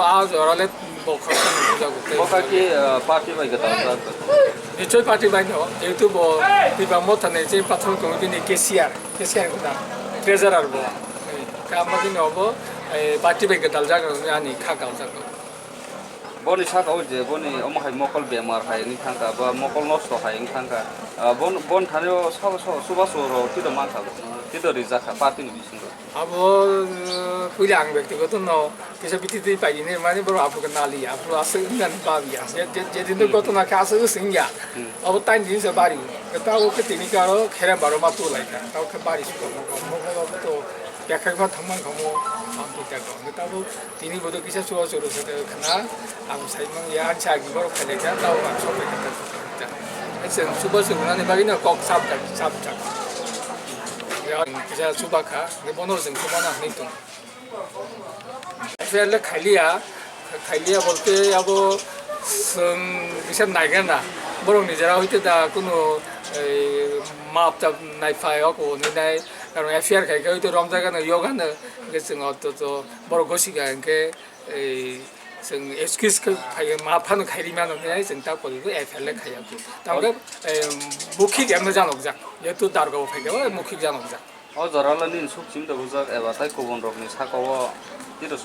आज 어라레 뭐 걱정 보자고. 뭐가기 파티 바이가 다 니초이 파티 바이노. 예도 뭐 비바 못하네 제 파트너 동기니 KCR구나. 트레저러 뭐. 까마긴 어버 파티 바이가 달자가 아니 카가자고. boni saka oje boni omo hay mokol bemar hay ni thangka ba mokol nosto hay ni thangka bon thanyo suba soro tido mangka tido rizaka party ni bisingo abo pulang ব্যক্তিগত no kisa bititi paine mani bro apu kanali apu asengan babia jadi ndo goto na kasa singya abo tan din se bari ta o ke tini karo khera baro ma tu lai ta ta ke bari su mo to yakha thangman khomo amti ta ko ta bo tini bodo kisa suwa soro se khana am saimang ya cha gi baro khale ja ta o am so pe ta esen suba soro na ne bagi na kok sap ta 그래서 수박하 내 번호를 좀 그만하 니또 FR를 칼리야 볼때 하고 성 비슷 나이가나 뭐로 니자라 호이때다 그노 마업다 나이파이하고 니나이 그럼 FR 가이가 호이때 롬자가는 요가는 그래서 어떠도 뭐로 고시가 이렇게 성 에스퀴스 가이 마파는 가이리면은 내가 진짜 보고 FR를 가야고 다음에 무킥 양자장 없자 얘도 다르고 파이가 무킥 장 없자 o jarala nin suk chim da bujak eba tai kobon rok ni saka o tido